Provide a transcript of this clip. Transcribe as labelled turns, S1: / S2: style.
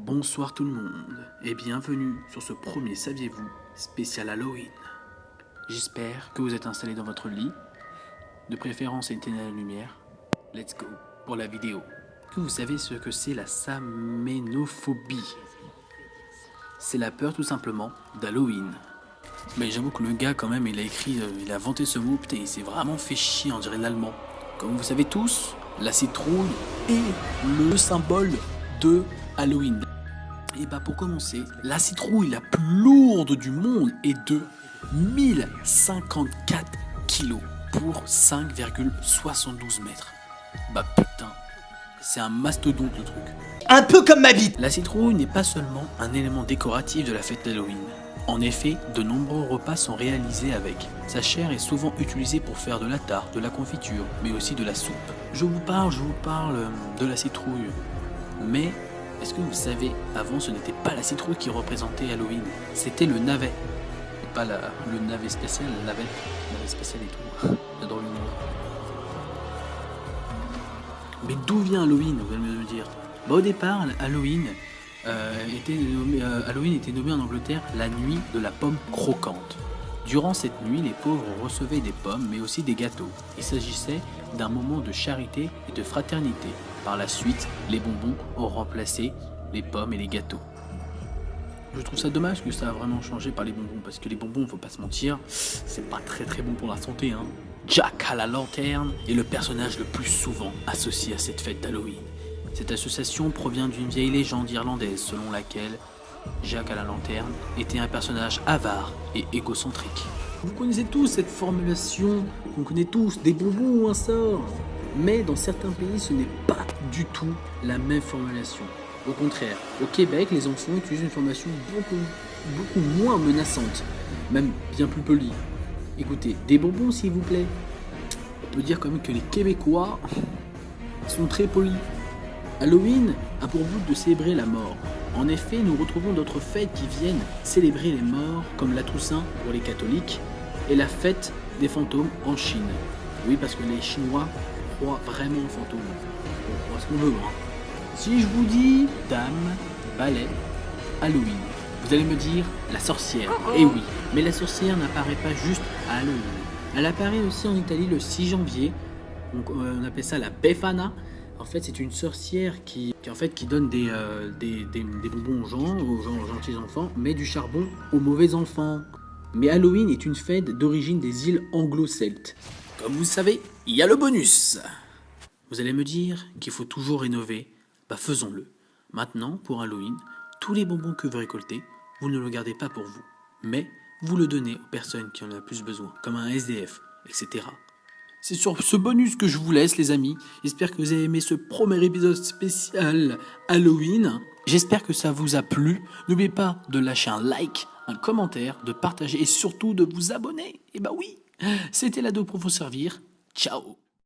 S1: Bonsoir tout le monde et bienvenue sur ce premier Saviez-vous spécial Halloween. J'espère que vous êtes installés dans votre lit, de préférence éteignez la lumière. Let's go pour la vidéo. Que vous savez ce que c'est la saménophobie? C'est la peur tout simplement d'Halloween. Mais j'avoue que le gars quand même il a inventé ce mot, putain il s'est vraiment fait chier, on dirait l'allemand. Comme vous savez tous, la citrouille est le symbole de Halloween. Et bah pour commencer, la citrouille la plus lourde du monde est de 1054 kg pour 5,72 mètres. Bah putain, c'est un mastodonte le truc.
S2: Un peu comme ma bite.
S1: La citrouille n'est pas seulement un élément décoratif de la fête d'Halloween. En effet, de nombreux repas sont réalisés avec. Sa chair est souvent utilisée pour faire de la tarte, de la confiture, mais aussi de la soupe. Je vous parle de la citrouille. Mais, est-ce que vous savez, avant ce n'était pas la citrouille qui représentait Halloween, c'était le navet. Et pas le navet spécial, la navette, navet spécial et tout. J'adore le nom. Mais d'où vient Halloween, vous allez me dire? Bah au départ, Halloween était nommé en Angleterre la nuit de la pomme croquante. Durant cette nuit, les pauvres recevaient des pommes, mais aussi des gâteaux. Il s'agissait d'un moment de charité et de fraternité. Par la suite, les bonbons ont remplacé les pommes et les gâteaux. Je trouve ça dommage que ça a vraiment changé par les bonbons, parce que les bonbons, faut pas se mentir, c'est pas très très bon pour la santé, hein. Jack à la lanterne est le personnage le plus souvent associé à cette fête d'Halloween. Cette association provient d'une vieille légende irlandaise selon laquelle Jack à la lanterne était un personnage avare et égocentrique. Vous connaissez tous cette formulation, qu'on connaît tous, des bonbons ou un sort. Mais dans certains pays, ce n'est pas du tout la même formulation. Au contraire, au Québec, les enfants utilisent une formulation beaucoup moins menaçante, même bien plus polie. Écoutez, des bonbons s'il vous plaît. On peut dire quand même que les Québécois sont très polis. Halloween a pour but de célébrer la mort. En effet, nous retrouvons d'autres fêtes qui viennent célébrer les morts, comme la Toussaint pour les catholiques et la fête des fantômes en Chine. Oui, parce que les Chinois croient vraiment aux fantômes. On croit ce qu'on veut, hein. Si je vous dis dame, balai, Halloween, vous allez me dire la sorcière. Eh oui, mais la sorcière n'apparaît pas juste à Halloween. Elle apparaît aussi en Italie le 6 janvier. Donc, on appelle ça la Befana. En fait, c'est une sorcière qui donne des bonbons aux gentils enfants, mais du charbon aux mauvais enfants. Mais Halloween est une fête d'origine des îles anglo-celtes. Comme vous le savez, il y a le bonus. Vous allez me dire qu'il faut toujours rénover. Bah faisons-le. Maintenant, pour Halloween, tous les bonbons que vous récoltez, vous ne le gardez pas pour vous, mais vous le donnez aux personnes qui en ont le plus besoin, comme un SDF, etc. C'est sur ce bonus que je vous laisse les amis. J'espère que vous avez aimé ce premier épisode spécial Halloween. J'espère que ça vous a plu. N'oubliez pas de lâcher un like, un commentaire, de partager et surtout de vous abonner. Et bah oui, c'était l'ado pour vous servir. Ciao.